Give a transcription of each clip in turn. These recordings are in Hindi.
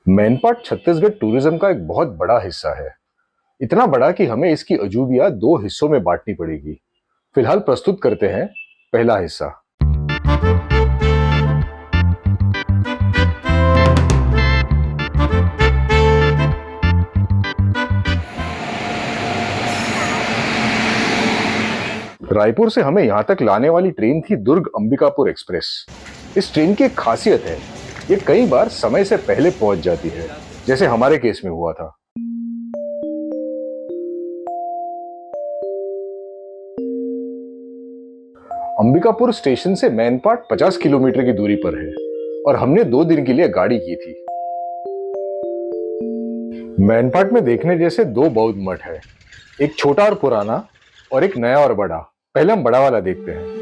मैनपाट छत्तीसगढ़ टूरिज्म का एक बहुत बड़ा हिस्सा है। इतना बड़ा कि हमें इसकी अजूबिया दो हिस्सों में बांटनी पड़ेगी। फिलहाल प्रस्तुत करते हैं पहला हिस्सा। रायपुर से हमें यहां तक लाने वाली ट्रेन थी दुर्ग अंबिकापुर एक्सप्रेस। इस ट्रेन की एक खासियत है, ये कई बार समय से पहले पहुंच जाती है, जैसे हमारे केस में हुआ था। अंबिकापुर स्टेशन से मैनपाट 50 किलोमीटर की दूरी पर है और हमने 2 दिन के लिए गाड़ी की थी। मैनपाट में देखने जैसे 2 बौद्ध मठ है, एक छोटा और पुराना और एक नया और बड़ा। पहले हम बड़ा वाला देखते हैं।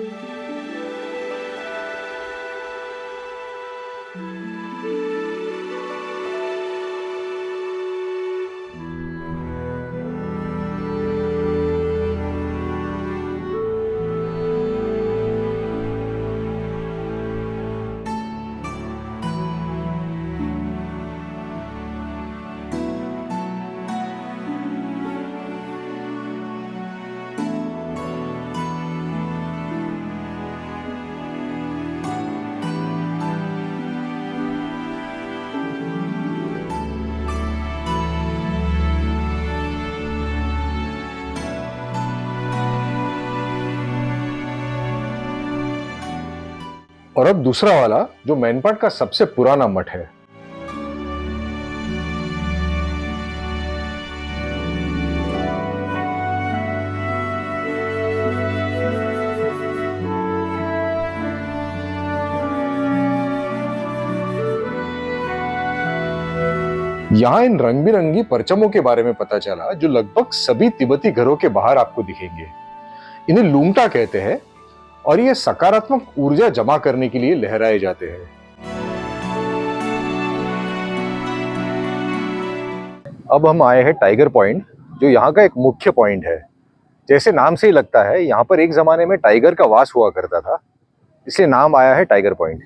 और अब दूसरा वाला, जो मैनपाट का सबसे पुराना मठ है। यहां इन रंग बिरंगी परचमों के बारे में पता चला, जो लगभग सभी तिब्बती घरों के बाहर आपको दिखेंगे। इन्हें लूमटा कहते हैं और ये सकारात्मक ऊर्जा जमा करने के लिए लहराए जाते हैं। अब हम आए हैं टाइगर पॉइंट, जो यहाँ का एक मुख्य पॉइंट है। जैसे नाम से ही लगता है, यहाँ पर एक जमाने में टाइगर का वास हुआ करता था, इसलिए नाम आया है टाइगर पॉइंट।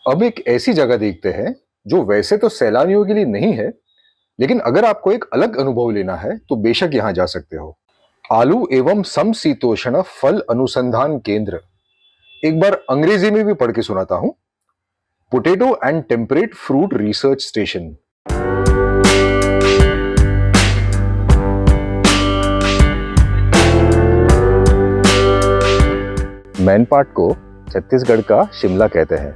अब एक ऐसी जगह देखते हैं जो वैसे तो सैलानियों के लिए नहीं है, लेकिन अगर आपको एक अलग अनुभव लेना है तो बेशक यहां जा सकते हो। आलू एवं समशीतोष्ण फल अनुसंधान केंद्र। एक बार अंग्रेजी में भी पढ़ के सुनाता हूं। Potato and temperate fruit research station. Mainpat को छत्तीसगढ़ का शिमला कहते हैं।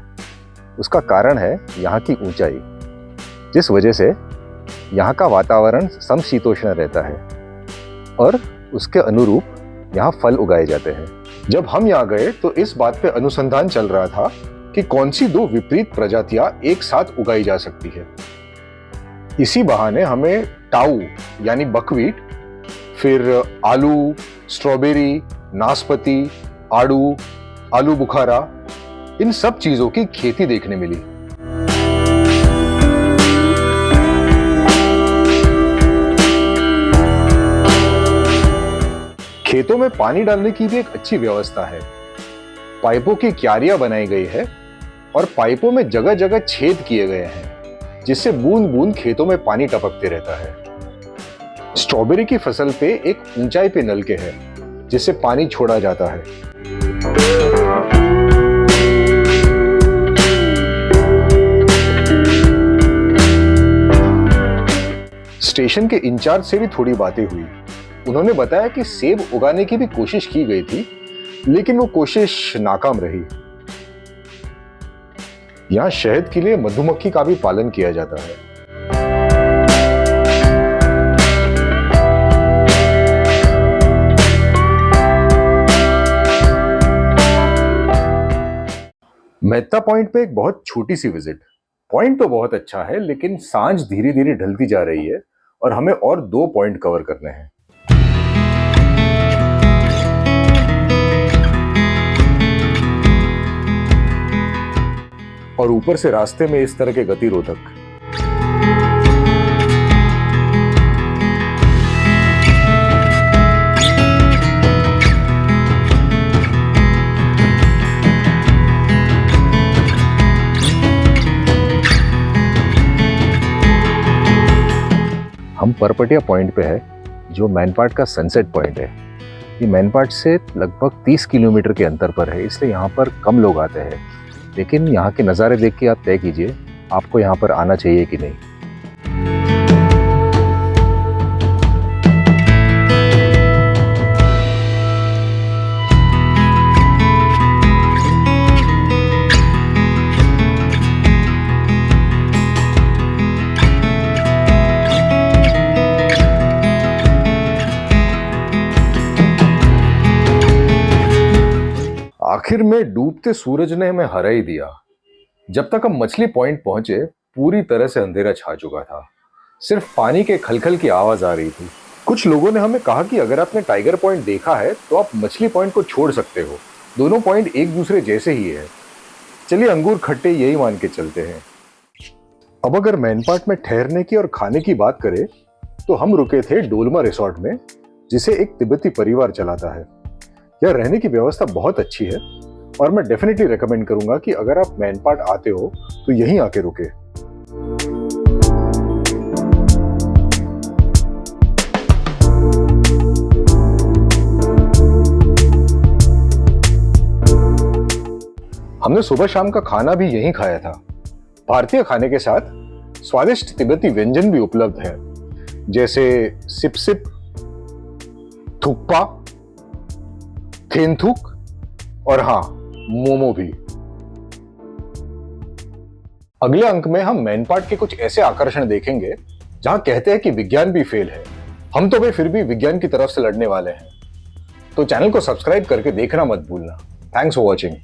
उसका कारण है यहाँ की ऊंचाई, जिस वजह से यहाँ का वातावरण समशीतोष्ण रहता है और उसके अनुरूप यहाँ फल उगाए जाते हैं। जब हम यहाँ गए तो इस बात पे अनुसंधान चल रहा था कि कौन सी 2 विपरीत प्रजातियां एक साथ उगाई जा सकती है। इसी बहाने हमें टाऊ यानी बकवीट, फिर आलू, स्ट्रॉबेरी, नाशपाती, आड़ू, आलू बुखारा, इन सब चीजों की खेती देखने मिली। खेतों में पानी डालने की भी एक अच्छी व्यवस्था है। पाइपों की क्यारियां बनाई गई है और पाइपों में जगह जगह छेद किए गए हैं, जिससे बूंद बूंद खेतों में पानी टपकते रहता है। स्ट्रॉबेरी की फसल पे एक ऊंचाई पे नलके हैं, जिससे पानी छोड़ा जाता है। स्टेशन के इंचार्ज से भी थोड़ी बातें हुई। उन्होंने बताया कि सेब उगाने की भी कोशिश की गई थी, लेकिन वो कोशिश नाकाम रही। यहाँ शहद के लिए मधुमक्खी का भी पालन किया जाता है। मेहता पॉइंट पे एक बहुत छोटी सी विजिट। पॉइंट तो बहुत अच्छा है, लेकिन सांझ धीरे धीरे ढलती जा रही है और हमें और 2 पॉइंट कवर करने हैं। और ऊपर से रास्ते में इस तरह के गतिरोधक। हम परपटिया पॉइंट पे है, जो मैनपाट का सनसेट पॉइंट है। ये मैनपाट से लगभग 30 किलोमीटर के अंतर पर है, इसलिए यहाँ पर कम लोग आते हैं। लेकिन यहाँ के नज़ारे देख के आप तय कीजिए आपको यहाँ पर आना चाहिए कि नहीं। आखिर में डूबते सूरज ने हमें हरा ही दिया। जब तक हम मछली पॉइंट पहुंचे, पूरी तरह से अंधेरा छा चुका था। सिर्फ पानी के खलखल की आवाज आ रही थी। कुछ लोगों ने हमें कहा कि अगर आपने टाइगर पॉइंट देखा है तो आप मछली पॉइंट को छोड़ सकते हो, दोनों पॉइंट एक दूसरे जैसे ही है। चलिए अंगूर खट्टे यही मान के चलते हैं। अब अगर मैनपाट में ठहरने की और खाने की बात करें तो हम रुके थे डोलमा रिसोर्ट में, जिसे एक तिब्बती परिवार चलाता है। यह रहने की व्यवस्था बहुत अच्छी है और मैं डेफिनेटली रेकमेंड करूंगा कि अगर आप मैनपाट आते हो तो यहीं आके रुके। हमने सुबह शाम का खाना भी यहीं खाया था। भारतीय खाने के साथ स्वादिष्ट तिब्बती व्यंजन भी उपलब्ध है, जैसे सिप-सिप, थुक्पा, थेंथुक और हाँ, मोमो भी। अगले अंक में हम मैनपाट के कुछ ऐसे आकर्षण देखेंगे जहां कहते हैं कि विज्ञान भी फेल है। हम तो भाई फिर भी विज्ञान की तरफ से लड़ने वाले हैं। तो चैनल को सब्सक्राइब करके देखना मत भूलना। Thanks for watching.